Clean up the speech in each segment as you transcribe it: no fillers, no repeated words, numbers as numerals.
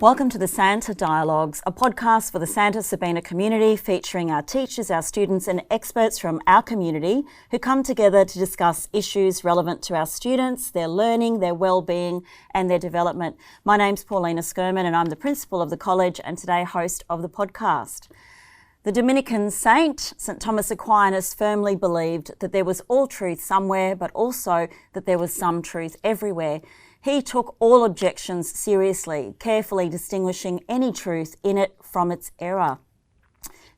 Welcome to the Santa Dialogues, a podcast for the Santa Sabina community featuring our teachers, our students and experts from our community who come together to discuss issues relevant to our students, their learning, their well-being and their development. My name's Paulina Skirman and I'm the principal of the college and today host of the podcast. The Dominican saint, St. Thomas Aquinas, firmly believed that there was all truth somewhere, but also that there was some truth everywhere. He took all objections seriously, carefully distinguishing any truth in it from its error.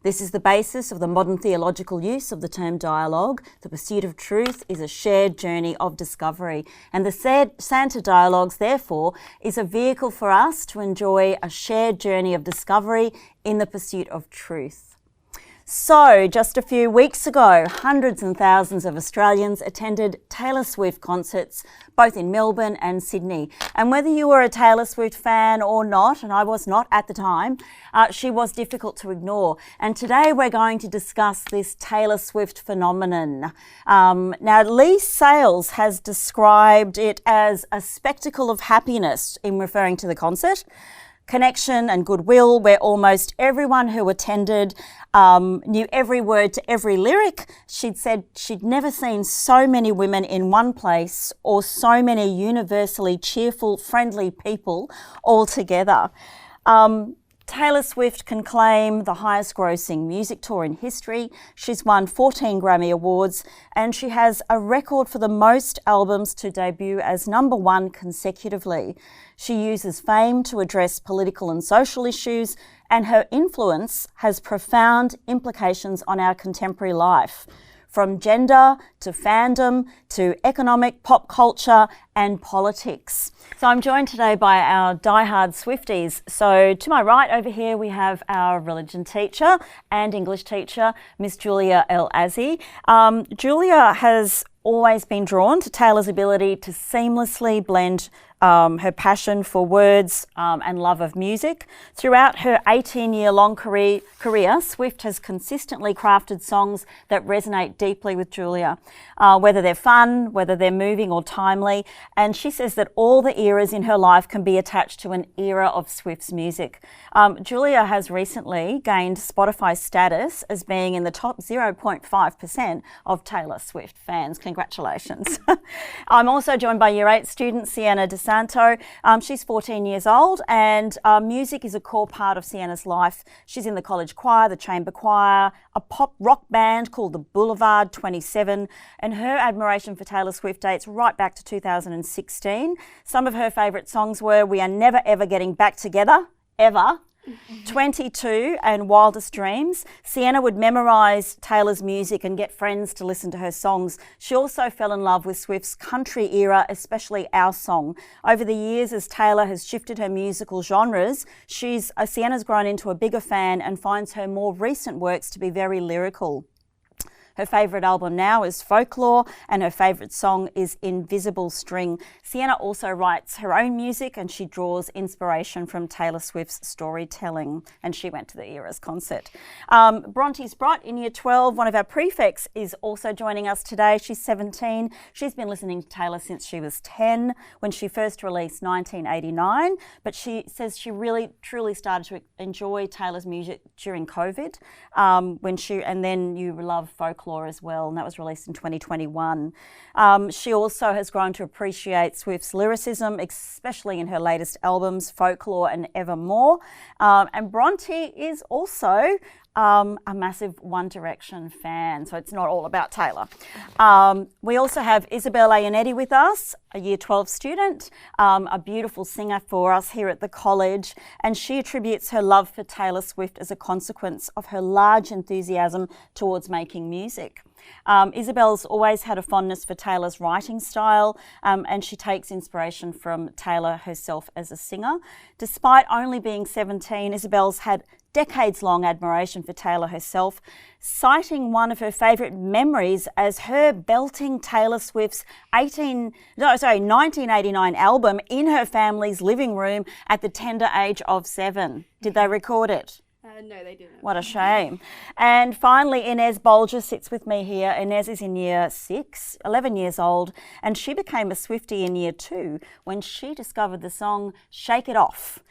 This is the basis of the modern theological use of the term dialogue. The pursuit of truth is a shared journey of discovery. And the Santa Dialogues, therefore, is a vehicle for us to enjoy a shared journey of discovery in the pursuit of truth. So, just a few weeks ago, hundreds and thousands of Australians attended Taylor Swift concerts, both in Melbourne and Sydney. And whether you were a Taylor Swift fan or not, and I was not at the time, she was difficult to ignore. And today we're going to discuss this Taylor Swift phenomenon. Now, Lee Sales has described it as a spectacle of happiness in referring to the concert. Connection and goodwill, where almost everyone who attended knew every word to every lyric. She'd said she'd never seen so many women in one place or so many universally cheerful, friendly people all together. Taylor Swift can claim the highest grossing music tour in history. She's won 14 Grammy Awards and she has a record for the most albums to debut as #1 consecutively. She uses fame to address political and social issues and her influence has profound implications on our contemporary life, from gender to fandom to economic, pop culture and politics. So I'm joined today by our diehard Swifties. So to my right over here we have our religion teacher and English teacher, Miss Julia El Azzi. Julia has always been drawn to Taylor's ability to seamlessly blend her passion for words and love of music. Throughout her 18-year-long career, Swift has consistently crafted songs that resonate deeply with Julia, whether they're fun, whether they're moving or timely. And she says that all the eras in her life can be attached to an era of Swift's music. Julia has recently gained Spotify status as being in the top 0.5% of Taylor Swift fans. Congratulations. I'm also joined by Year 8 student Sienna DeSanto. She's 14 years old and music is a core part of Sienna's life. She's in the college choir, the chamber choir, a pop rock band called the Boulevard 27, and her admiration for Taylor Swift dates right back to 2016. Some of her favourite songs were We Are Never Ever Getting Back Together, Ever, 22 and Wildest Dreams. Sienna would memorise Taylor's music and get friends to listen to her songs. She also fell in love with Swift's country era, especially Our Song. Over the years, as Taylor has shifted her musical genres, Sienna's grown into a bigger fan and finds her more recent works to be very lyrical. Her favourite album now is Folklore and her favourite song is Invisible String. Sienna also writes her own music and she draws inspiration from Taylor Swift's storytelling, and she went to the Eras concert. Bronte Sprott in Year 12, one of our prefects, is also joining us today. She's 17. She's been listening to Taylor since she was 10 when she first released 1989, but she says she really truly started to enjoy Taylor's music during COVID and then you love Folklore as well, and that was released in 2021. She also has grown to appreciate Swift's lyricism, especially in her latest albums, Folklore and Evermore. And Bronte is also a massive One Direction fan, so it's not all about Taylor. We also have Isabel Ayonetti with us, a Year 12 student, a beautiful singer for us here at the college, and she attributes her love for Taylor Swift as a consequence of her large enthusiasm towards making music. Isabel's always had a fondness for Taylor's writing style, and she takes inspiration from Taylor herself as a singer. Despite only being 17, Isabel's had decades-long admiration for Taylor herself, citing one of her favourite memories as her belting Taylor Swift's 1989 album in her family's living room at the tender age of 7. Did they record it? No, they didn't. What a shame. And finally, Inez Bolger sits with me here. Inez is in Year 6, 11 years old, and she became a Swiftie in Year 2 when she discovered the song Shake It Off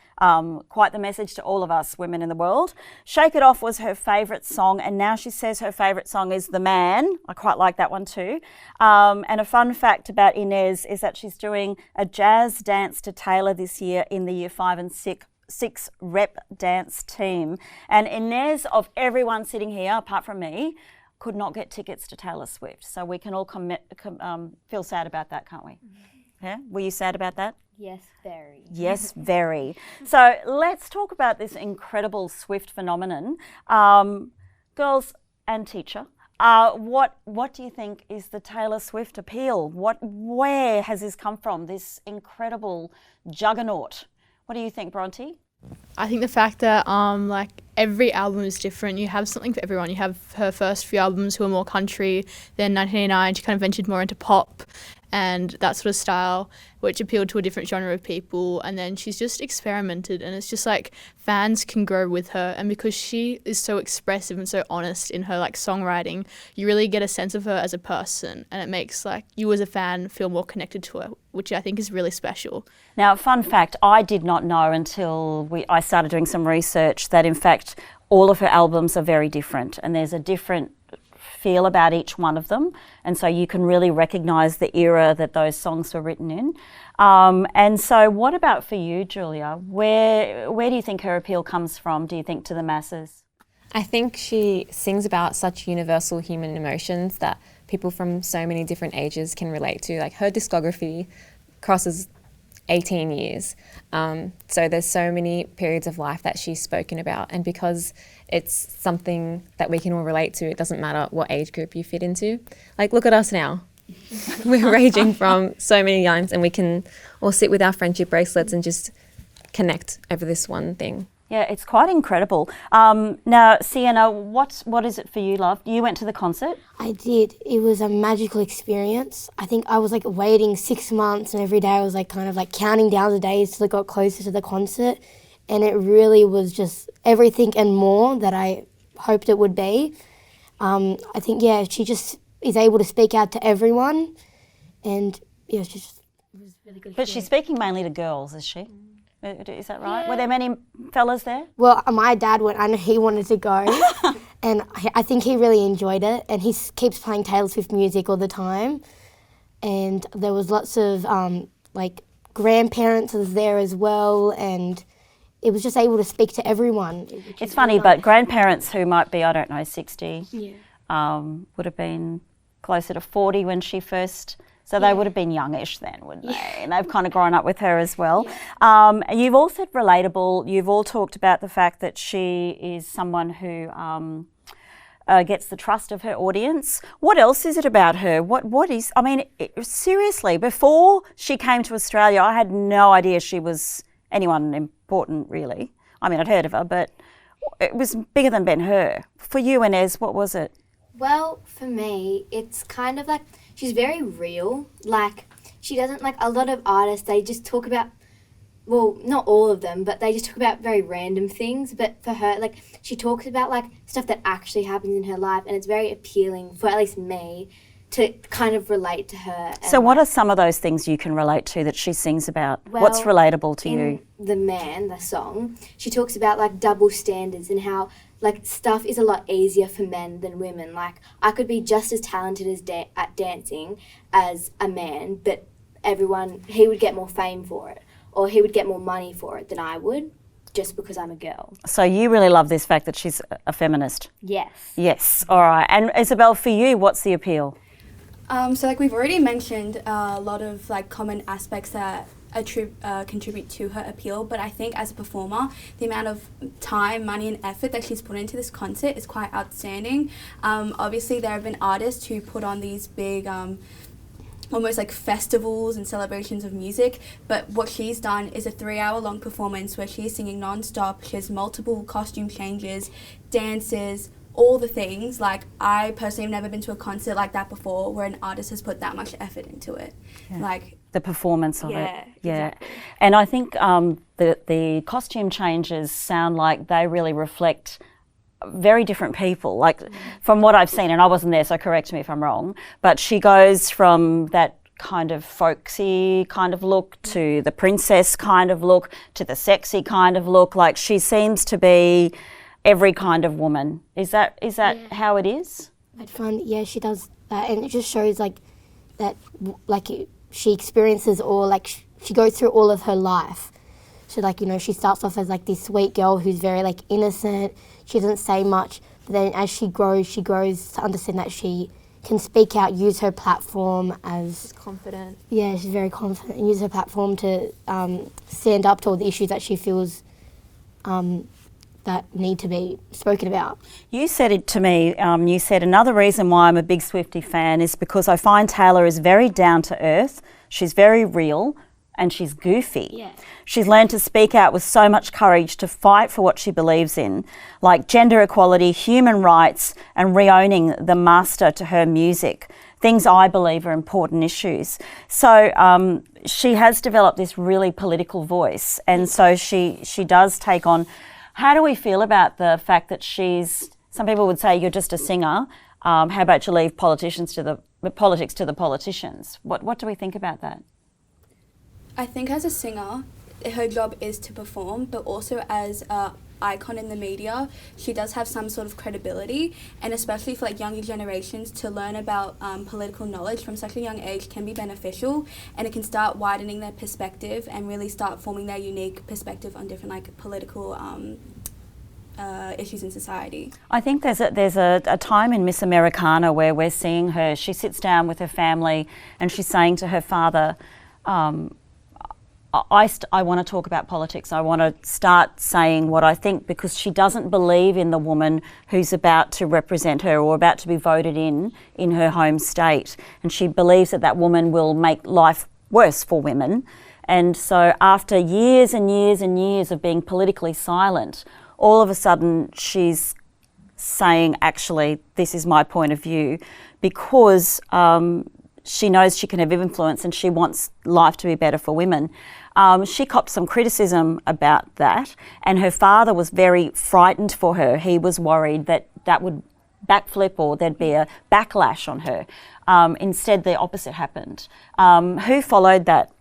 Quite the message to all of us women in the world. Shake It Off was her favourite song, and now she says her favourite song is The Man. I quite like that one too. And a fun fact about Inez is that she's doing a jazz dance to Taylor this year in the Year 5 and 6 rep dance team. And Inez, of everyone sitting here, apart from me, could not get tickets to Taylor Swift. So we can all feel sad about that, can't we? Yeah? Were you sad about that? Yes, very. Yes, very. So let's talk about this incredible Swift phenomenon. Girls and teacher, what do you think is the Taylor Swift appeal? Where has this come from, this incredible juggernaut? What do you think, Bronte? I think the fact that like every album is different. You have something for everyone. You have her first few albums who are more country. Then 1989, she kind of ventured more into pop and that sort of style, which appealed to a different genre of people. And then she's just experimented, and it's just like fans can grow with her. And because she is so expressive and so honest in her like songwriting, you really get a sense of her as a person, and it makes like you as a fan feel more connected to her, which I think is really special. Now, fun fact, I did not know until I started doing some research that in fact all of her albums are very different, and there's a different feel about each one of them, and so you can really recognise the era that those songs were written in. And so what about for you, Julia? Where do you think her appeal comes from, do you think, to the masses? I think she sings about such universal human emotions that people from so many different ages can relate to. Like, her discography crosses 18 years. So there's so many periods of life that she's spoken about, and because it's something that we can all relate to, it doesn't matter what age group you fit into. Like, look at us now. We're ranging from so many times, and we can all sit with our friendship bracelets and just connect over this one thing. Yeah, it's quite incredible. Now, Sienna, what is it for you, love? You went to the concert? I did. It was a magical experience. I think I was like waiting 6 months, and every day I was like kind of like counting down the days till it got closer to the concert. And it really was just everything and more that I hoped it would be. I think, yeah, she just is able to speak out to everyone, and yeah, it was really good. But she's speaking mainly to girls, is she? Is that right? Yeah. Were there many fellas there? Well, my dad went, and he wanted to go, and I think he really enjoyed it, and he keeps playing Taylor Swift music all the time. And there was lots of like grandparents was there as well, and it was just able to speak to everyone. It's funny, but grandparents who might be, I don't know, 60, would have been closer to 40 when she first... So they would have been youngish then, wouldn't they? And they've kind of grown up with her as well. Yeah. You've all said relatable. You've all talked about the fact that she is someone who gets the trust of her audience. What else is it about her? What is... I mean, seriously, before she came to Australia, I had no idea she was anyone important, really. I mean, I'd heard of her, but it was bigger than Ben-Hur. For you, Inez, what was it? Well, for me, it's kind of like... She's very real. Like, she doesn't, like, a lot of artists, they just talk about, well, not all of them, but they just talk about very random things. But for her, like, she talks about, like, stuff that actually happens in her life, and it's very appealing, for at least me, to kind of relate to her. So what are some of those things you can relate to that she sings about? Well, what's relatable to you? In The Man, the song, she talks about, like, double standards and how... like, stuff is a lot easier for men than women. Like, I could be just as talented as at dancing as a man, but he would get more fame for it, or he would get more money for it than I would, just because I'm a girl. So you really love this fact that she's a feminist? Yes. Yes, all right. And Isabel, for you, what's the appeal? So, like, we've already mentioned a lot of, like, common aspects that contribute to her appeal, but I think as a performer, the amount of time, money and effort that she's put into this concert is quite outstanding. Obviously there have been artists who put on these big almost like festivals and celebrations of music, but what she's done is a 3-hour-long performance where she's singing non-stop. She has multiple costume changes, dances, all the things. Like, I personally have never been to a concert like that before where an artist has put that much effort into it. Yeah. Like, the performance of it. Yeah. Exactly. And I think the costume changes sound like they really reflect very different people. Like, from what I've seen, and I wasn't there, so correct me if I'm wrong, but she goes from that kind of folksy kind of look to the princess kind of look to the sexy kind of look. Like, she seems to be every kind of woman. Is that how it is? I'd find, she does that, and it just shows like that, she experiences all, like she goes through all of her life. So like, she starts off as like this sweet girl who's very like innocent. She doesn't say much, but then as she grows to understand that she can speak out, use her platform as... She's confident. Yeah, she's very confident, and use her platform to stand up to all the issues that she feels that need to be spoken about. You said it to me, you said another reason why I'm a big Swiftie fan is because I find Taylor is very down to earth, she's very real, and she's goofy. Yeah. She's learned to speak out with so much courage to fight for what she believes in, like gender equality, human rights, and re-owning the master to her music, things I believe are important issues. So she has developed this really political voice, and so she does take on... How do we feel about the fact that some people would say you're just a singer, how about you leave politics to the politicians? What do we think about that? I think as a singer, her job is to perform, but also as an icon in the media, she does have some sort of credibility, and especially for like younger generations to learn about political knowledge from such a young age can be beneficial, and it can start widening their perspective and really start forming their unique perspective on different like political issues in society. I think there's a time in Miss Americana where we're seeing her, she sits down with her family and she's saying to her father, I want to talk about politics. I want to start saying what I think, because she doesn't believe in the woman who's about to represent her or about to be voted in her home state. And she believes that woman will make life worse for women. And so after years and years and years of being politically silent, all of a sudden she's saying, actually, this is my point of view, because she knows she can have influence and she wants life to be better for women. She copped some criticism about that, and her father was very frightened for her. He was worried that would backflip or there'd be a backlash on her. Instead, the opposite happened. Who followed that?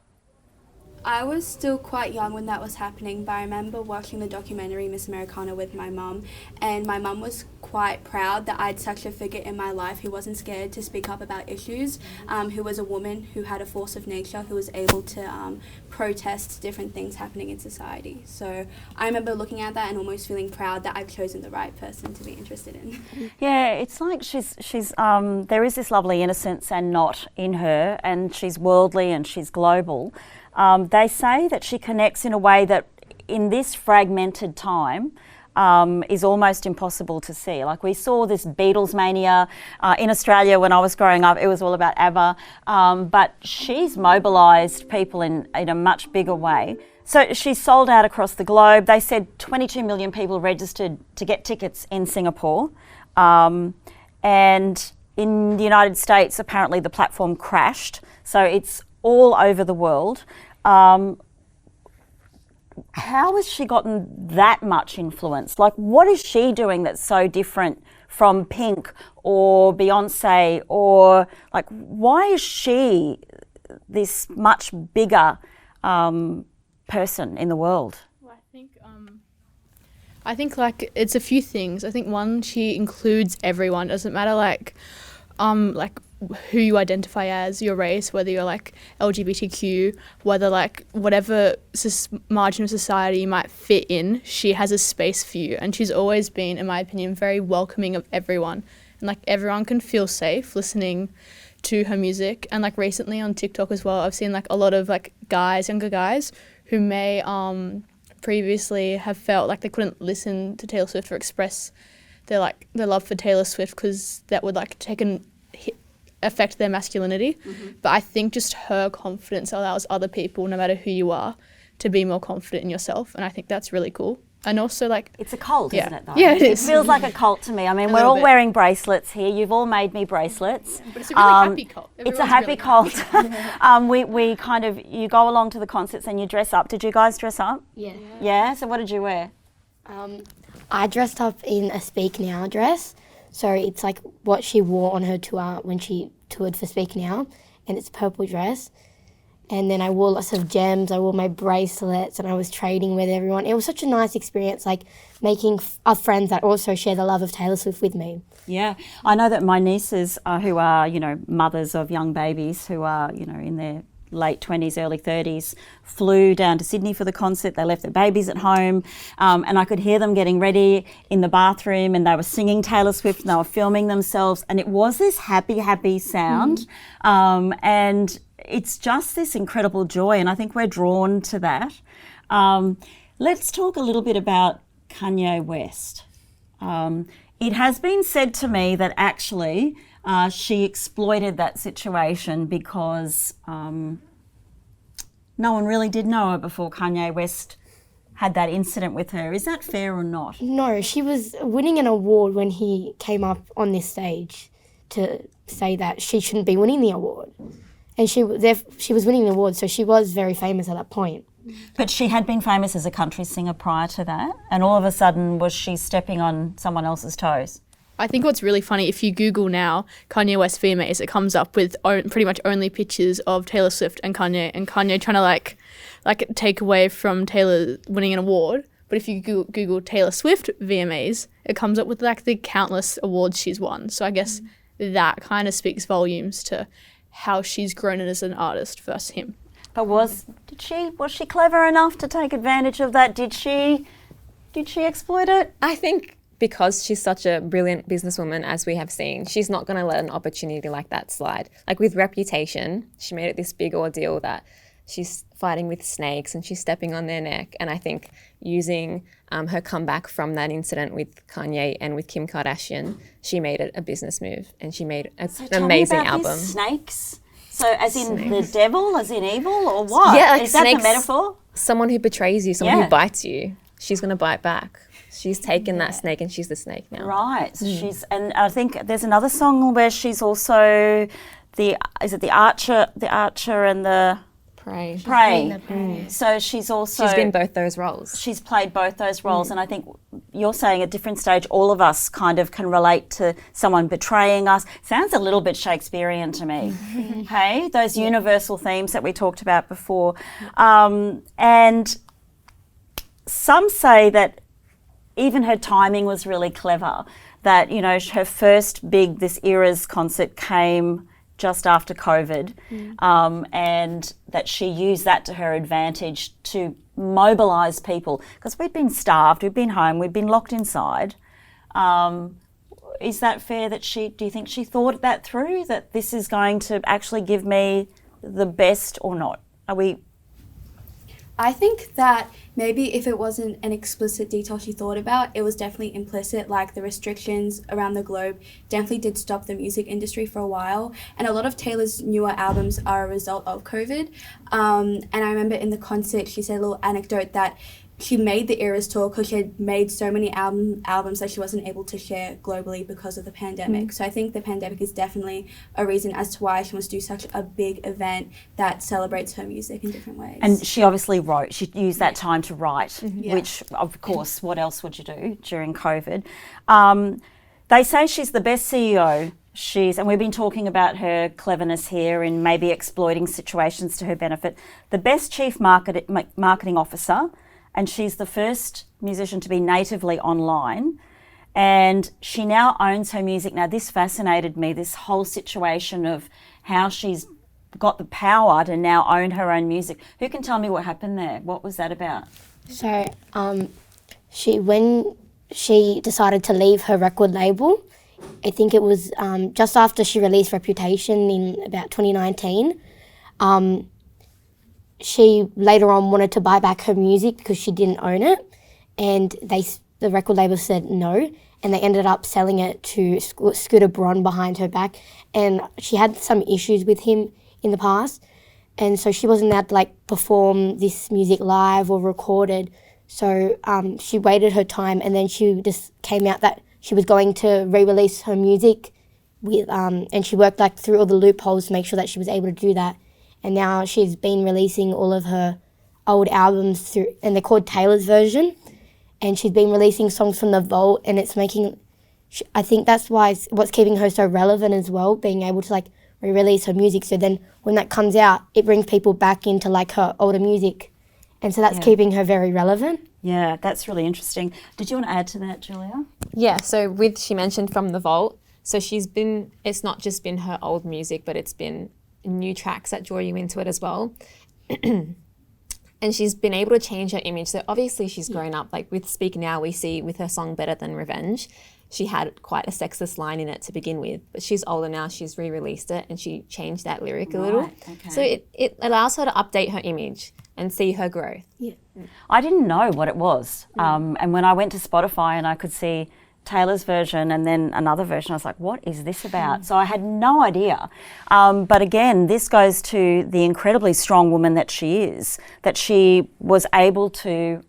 I was still quite young when that was happening, but I remember watching the documentary Miss Americana with my mum, and my mum was quite proud that I had such a figure in my life who wasn't scared to speak up about issues, who was a woman who had a force of nature, who was able to protest different things happening in society. So I remember looking at that and almost feeling proud that I've chosen the right person to be interested in. Yeah, it's like she's there is this lovely innocence and not in her, and she's worldly and she's global. They say that she connects in a way that in this fragmented time is almost impossible to see. Like, we saw this Beatles mania in Australia when I was growing up. It was all about ABBA, but she's mobilised people in a much bigger way. So she's sold out across the globe. They said 22 million people registered to get tickets in Singapore, and in the United States apparently the platform crashed, so it's all over the world. How has she gotten that much influence? Like, what is she doing that's so different from Pink or Beyonce, or like, why is she this much bigger person in the world? Well, I think like it's a few things. I think one, she includes everyone. It doesn't matter like who you identify as, your race, whether you're like LGBTQ, whether like whatever margin of society you might fit in, she has a space for you. And she's always been, in my opinion, very welcoming of everyone. And like everyone can feel safe listening to her music. And like recently on TikTok as well, I've seen like a lot of like younger guys who may previously have felt like they couldn't listen to Taylor Swift or express their love for Taylor Swift because that would like affect their masculinity. But I think just her confidence allows other people, no matter who you are, to be more confident in yourself, and I think that's really cool. And also like... It's a cult, isn't it, though? Yeah, it is. It feels like a cult to me. I mean, we're all wearing bracelets here. You've all made me bracelets. But it's a really happy cult. It's a happy cult. We kind of... You go along to the concerts and you dress up. Did you guys dress up? Yeah. Yeah? So what did you wear? I dressed up in a Speak Now dress. So it's like what she wore on her tour when she toured for Speak Now. and it's a purple dress. And then I wore lots of gems, I wore my bracelets, and I was trading with everyone. It was such a nice experience, like making friends that also share the love of Taylor Swift with me. Yeah, I know that my nieces, who are, mothers of young babies who are, in their late 20s, early 30s, flew down to Sydney for the concert. They left their babies at home, and I could hear them getting ready in the bathroom, and they were singing Taylor Swift and they were filming themselves, and it was this happy sound, and it's just this incredible joy, and I think we're drawn to that. Let's talk a little bit about Kanye West. It has been said to me that actually she exploited that situation because no one really did know her before Kanye West had that incident with her. Is that fair or not? No, she was winning an award when he came up on this stage to say that she shouldn't be winning the award. And she was winning the award, so she was very famous at that point. But she had been famous as a country singer prior to that, and all of a sudden was she stepping on someone else's toes? I think what's really funny, if you Google now Kanye West VMAs, it comes up with pretty much only pictures of Taylor Swift and Kanye trying to like take away from Taylor winning an award. But if you Google Taylor Swift VMAs, it comes up with like the countless awards she's won. So I guess that kind of speaks volumes to how she's grown as an artist versus him. But was she clever enough to take advantage of that? Did she exploit it? I think because she's such a brilliant businesswoman, as we have seen, she's not going to let an opportunity like that slide. Like with Reputation, she made it this big ordeal that she's fighting with snakes and she's stepping on their neck. And I think using her comeback from that incident with Kanye and with Kim Kardashian, she made it a business move, and she made an amazing album. Snakes? So as in the devil, as in evil, or what? Yeah, like is that snakes, the metaphor? Someone who betrays you, someone who bites you, she's going to bite back. She's taken that snake and she's the snake now. Right. So and I think there's another song where she's also the archer and the prey. So she's been both those roles. She's played both those roles, and I think you're saying at different stage, all of us kind of can relate to someone betraying us. Sounds a little bit Shakespearean to me. Hey, those universal themes that we talked about before, and some say that even her timing was really clever. That her first big This Era's concert came just after COVID, and that she used that to her advantage to mobilise people, because we'd been starved, we'd been home, we'd been locked inside. Is that fair that do you think she thought that through, that this is going to actually give me the best or not? I think that maybe if it wasn't an explicit detail she thought about, it was definitely implicit, like the restrictions around the globe definitely did stop the music industry for a while. And a lot of Taylor's newer albums are a result of COVID. And I remember in the concert, she said a little anecdote that she made the Eras tour because she had made so many albums that she wasn't able to share globally because of the pandemic. So I think the pandemic is definitely a reason as to why she wants to do such a big event that celebrates her music in different ways. And she obviously wrote. She used that time to write, which, of course, what else would you do during COVID? They say she's the best CEO. And we've been talking about her cleverness here in maybe exploiting situations to her benefit. The best chief marketing officer, and she's the first musician to be natively online, and she now owns her music. Now, this fascinated me, this whole situation of how she's got the power to now own her own music. Who can tell me what happened there? What was that about? So, when she decided to leave her record label, I think it was just after she released Reputation in about 2019, she later on wanted to buy back her music because she didn't own it, and the record label said no, and they ended up selling it to Scooter Braun behind her back, and she had some issues with him in the past, and so she wasn't allowed to perform this music live or recorded, so she waited her time, and then she just came out that she was going to re-release her music with, and she worked through all the loopholes to make sure that she was able to do that. And now she's been releasing all of her old albums and they're called Taylor's version. And she's been releasing songs from the vault, and it's I think that's why what's keeping her so relevant as well, being able to re-release her music. So then when that comes out, it brings people back into like her older music. And so that's keeping her very relevant. Yeah, that's really interesting. Did you want to add to that, Julia? Yeah, so she mentioned From the Vault. So it's not just been her old music, but it's been new tracks that draw you into it as well. And she's been able to change her image. So obviously she's grown up. Like with Speak Now, we see with her song Better Than Revenge, she had quite a sexist line in it to begin with. But she's older now, she's re-released it and she changed that lyric a little. Okay. So it allows her to update her image and see her growth. Yeah. I didn't know what it was. And when I went to Spotify and I could see Taylor's version and then another version, I was like, what is this about? So I had no idea. But again, this goes to the incredibly strong woman that she is, that she was able to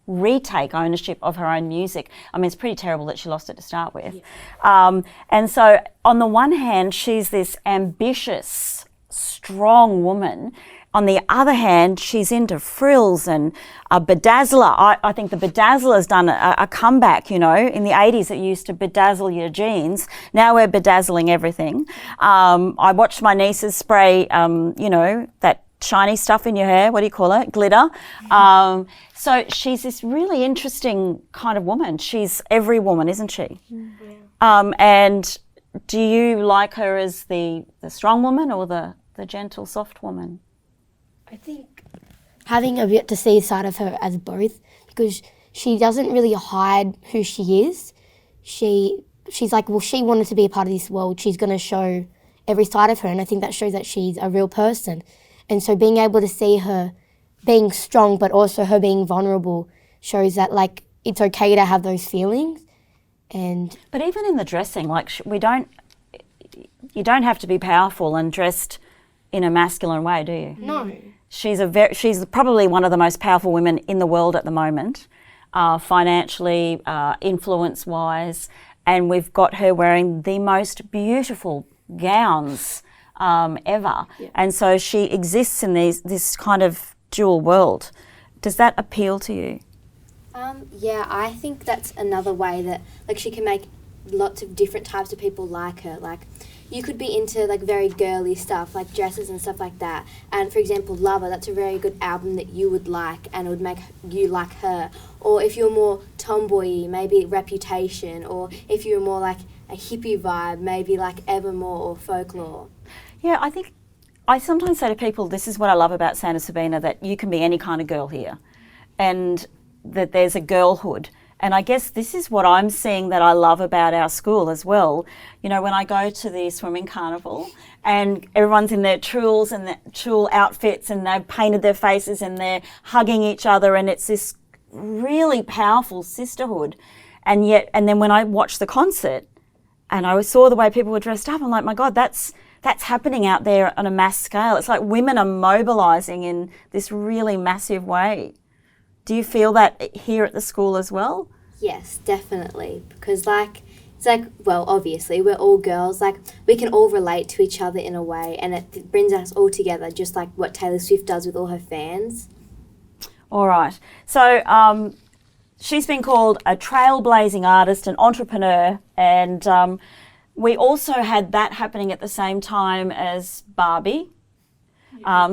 retake ownership of her own music. I mean, it's pretty terrible that she lost it to start with. And so on the one hand, she's this ambitious, strong woman. On the other hand, she's into frills and a bedazzler. I think the bedazzler's done a comeback, you know. In the 80s, it used to bedazzle your jeans. Now we're bedazzling everything. I watched my nieces spray, you know, that shiny stuff in your hair. What do you call it? Glitter. So she's this really interesting kind of woman. She's every woman, isn't she? And do you like her as the strong woman or the gentle, soft woman? I think having a bit to see a side of her as both, because she doesn't really hide who she is. She's like, well, she wanted to be a part of this world. She's going to show every side of her, and I think that shows that she's a real person. And so being able to see her being strong, but also her being vulnerable, shows that like it's okay to have those feelings. But even in the dressing, like you don't have to be powerful and dressed in a masculine way, do you? No. She's probably one of the most powerful women in the world at the moment, financially, influence-wise, and we've got her wearing the most beautiful gowns ever. Yeah. And so she exists in this kind of dual world. Does that appeal to you? Yeah, I think that's another way that like she can make lots of different types of people like her. Like you could be into like very girly stuff like dresses and stuff like that, and for example Lover, that's a very good album that you would like and it would make you like her. Or if you're more tomboy, maybe Reputation. Or if you're more like a hippie vibe, maybe like Evermore or Folklore. Yeah, I think I sometimes say to people, this is what I love about Santa Sabina, that you can be any kind of girl here and that there's a girlhood. And I guess this is what I'm seeing that I love about our school as well. You know, when I go to the swimming carnival and everyone's in their trills and their tulle outfits and they've painted their faces and they're hugging each other and it's this really powerful sisterhood. And then when I watched the concert and I saw the way people were dressed up, I'm like, my God, that's happening out there on a mass scale. It's like women are mobilising in this really massive way. Do you feel that here at the school as well? Yes, definitely. Because it's like, well, obviously we're all girls. Like we can all relate to each other in a way, and it brings us all together, just like what Taylor Swift does with all her fans. All right. So she's been called a trailblazing artist, an entrepreneur, and we also had that happening at the same time as Barbie.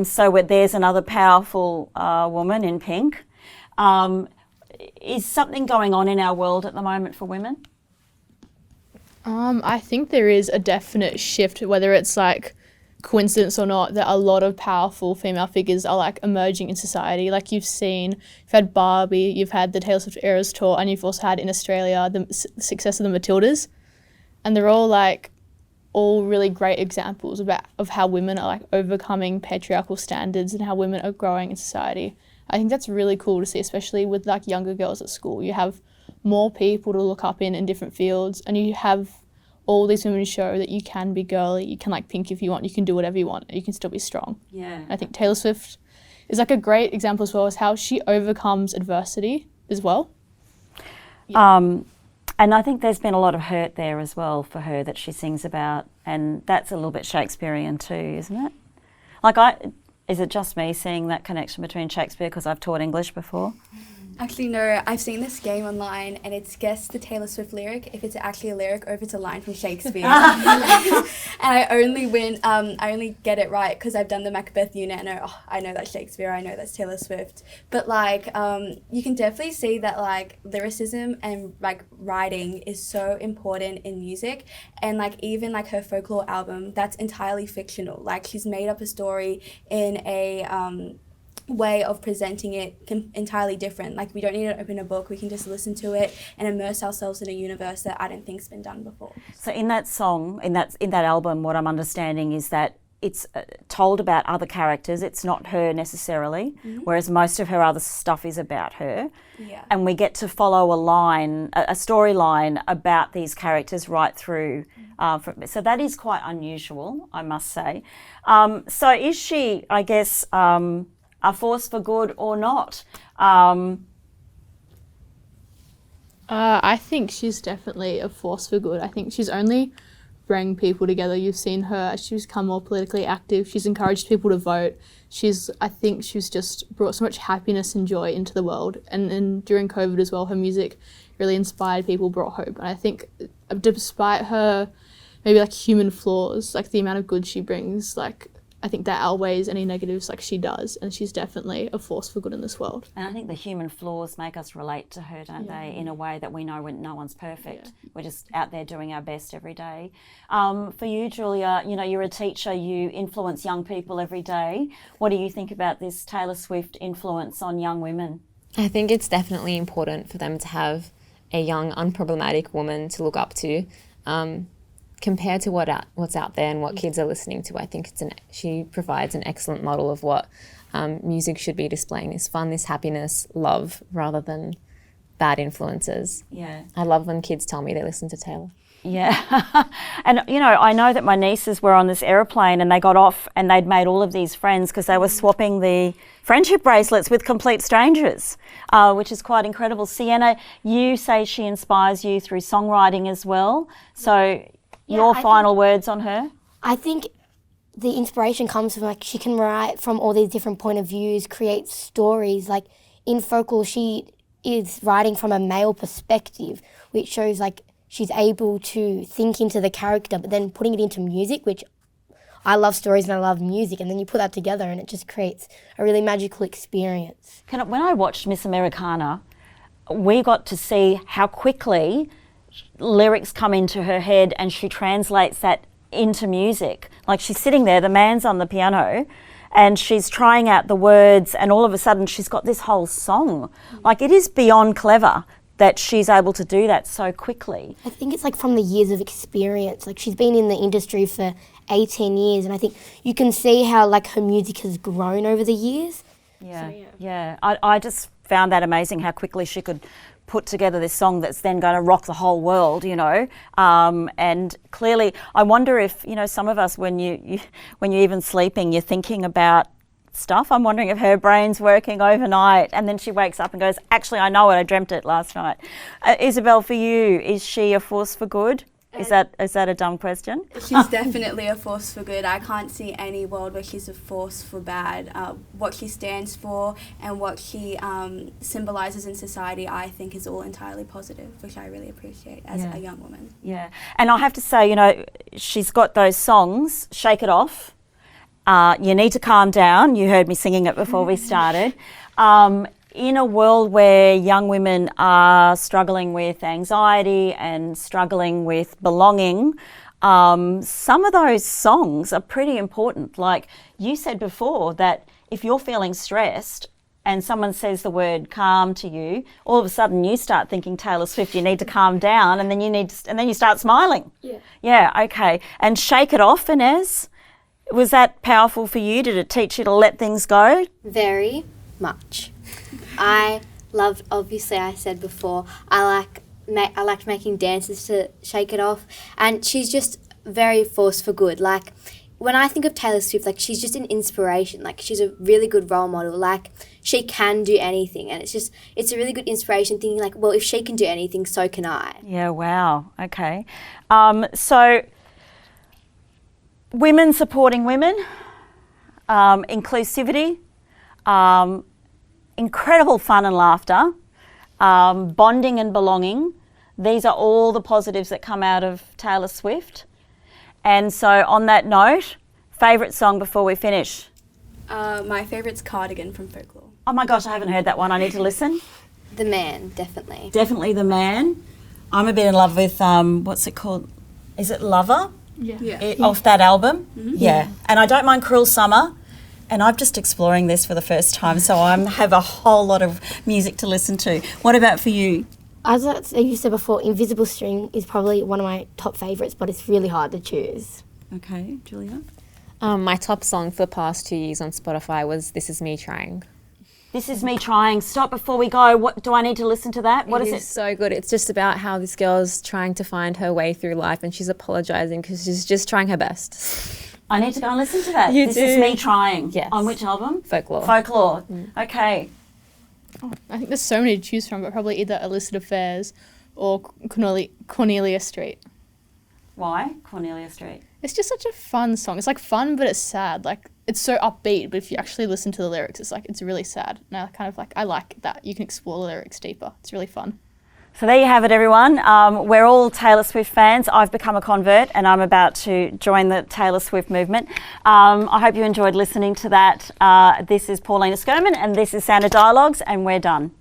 So there's another powerful woman in pink. Is something going on in our world at the moment for women? I think there is a definite shift, whether it's like coincidence or not, that a lot of powerful female figures are like emerging in society. Like you've had Barbie, you've had the Taylor Swift Eras Tour, and you've also had in Australia the success of the Matildas, and they're all really great examples of how women are like overcoming patriarchal standards and how women are growing in society. I think that's really cool to see, especially with like younger girls at school. You have more people to look up in different fields, and you have all these women show that you can be girly, you can like pink if you want, you can do whatever you want, you can still be strong. Yeah. I think Taylor Swift is like a great example as well as how she overcomes adversity as well. Yeah. And I think there's been a lot of hurt there as well for her that she sings about, and that's a little bit Shakespearean too, isn't it? Like is it just me seeing that connection between Shakespeare because I've taught English before? Actually, no, I've seen this game online and it's guess the Taylor Swift lyric, if it's actually a lyric or if it's a line from Shakespeare. And I only win, I only get it right because I've done the Macbeth unit and I know that's Shakespeare, I know that's Taylor Swift. But like, you can definitely see that like lyricism and like writing is so important in music. And like even like her folklore album, that's entirely fictional. Like she's made up a story in a way of presenting it entirely different. Like we don't need to open a book, we can just listen to it and immerse ourselves in a universe that I don't think's been done before. So in that song, in that album, what I'm understanding is that it's told about other characters. It's not her necessarily, whereas most of her other stuff is about her. Yeah. And we get to follow a storyline about these characters right through. So that is quite unusual, I must say. So is she, I guess, a force for good or not? I think she's definitely a force for good. I think she's only bring people together. You've seen her, she's become more politically active. She's encouraged people to vote. I think she's just brought so much happiness and joy into the world. And during COVID as well, her music really inspired people, brought hope. And I think despite her maybe like human flaws, like the amount of good she brings, like I think that outweighs any negatives like she does, and she's definitely a force for good in this world. And I think the human flaws make us relate to her, don't they, in a way that we know when no one's perfect. Yeah. We're just out there doing our best every day. For you, Julia, you know, you're a teacher, you influence young people every day. What do you think about this Taylor Swift influence on young women? I think it's definitely important for them to have a young, unproblematic woman to look up to. Compared to what's out there and what kids are listening to, I think she provides an excellent model of what music should be displaying: this fun, this happiness, love, rather than bad influences. Yeah. I love when kids tell me they listen to Taylor. Yeah. And, you know, I know that my nieces were on this aeroplane and they got off and they'd made all of these friends because they were swapping the friendship bracelets with complete strangers, which is quite incredible. Sienna, you say she inspires you through songwriting as well. So your final words on her? I think the inspiration comes from, like, she can write from all these different point of views, create stories. Like, in folklore, she is writing from a male perspective, which shows, like, she's able to think into the character, but then putting it into music, which I love stories and I love music, and then you put that together and it just creates a really magical experience. When I watched Miss Americana, we got to see how quickly lyrics come into her head and she translates that into music. Like, she's sitting there, the man's on the piano, and she's trying out the words, and all of a sudden she's got this whole song. Like, it is beyond clever that she's able to do that so quickly. I think it's like from the years of experience. Like, she's been in the industry for 18 years, and I think you can see how, like, her music has grown over the years. Yeah. I just found that amazing how quickly she could put together this song that's then going to rock the whole world, you know. And clearly, I wonder if, you know, some of us, when you're even sleeping, you're thinking about stuff. I'm wondering if her brain's working overnight and then she wakes up and goes, actually, I know it, I dreamt it last night. Isabel, for you, is she a force for good? Is that a dumb question? She's definitely a force for good. I can't see any world where she's a force for bad. What she stands for and what she symbolises in society, I think, is all entirely positive, which I really appreciate as a young woman. Yeah, and I have to say, you know, she's got those songs, Shake It Off, You Need to Calm Down. You heard me singing it before we started. In a world where young women are struggling with anxiety and struggling with belonging, some of those songs are pretty important. Like you said before, that if you're feeling stressed and someone says the word calm to you, all of a sudden you start thinking Taylor Swift, you need to calm down, and then you start smiling. Yeah, okay. And Shake It Off, Inez, was that powerful for you? Did it teach you to let things go? Very much. I loved, obviously I said before, I liked making dances to Shake It Off, and she's just very force for good. Like, when I think of Taylor Swift, like, she's just an inspiration. Like, she's a really good role model. Like, she can do anything, and it's a really good inspiration, thinking like, well, if she can do anything, so can I. Yeah, wow, okay. So, women supporting women, inclusivity, incredible fun and laughter bonding and belonging. These are all the positives that come out of Taylor Swift. And so on that note, favourite song before we finish? My favourite's Cardigan from Folklore. Oh my gosh, I haven't heard that one. I need to listen. The Man, definitely. Definitely The Man. I'm a bit in love with, what's it called? Is it Lover? Yeah. Off that album? Yeah. And I don't mind Cruel Summer. And I'm just exploring this for the first time, so I have a whole lot of music to listen to. What about for you? As you said before, Invisible String is probably one of my top favourites, but it's really hard to choose. Okay, Julia? My top song for the past 2 years on Spotify was This Is Me Trying. This Is Me Trying. Stop before we go. What do I need to listen to that? What is It is so good. It's just about how this girl's trying to find her way through life and she's apologising because she's just trying her best. I need to go and listen to that. You This do. Is Me Trying. Yes. On which album? Folklore. Folklore. Okay. I think there's so many to choose from, but probably either Illicit Affairs or Cornelia Street. Why? Cornelia Street. It's just such a fun song. It's like fun, but it's sad. Like it's so upbeat, but if you actually listen to the lyrics, it's really sad. And I like that you can explore the lyrics deeper. It's really fun. So there you have it, everyone. We're all Taylor Swift fans. I've become a convert and I'm about to join the Taylor Swift movement. I hope you enjoyed listening to that. This is Paulina Skirman and this is Santa Dialogues, and we're done.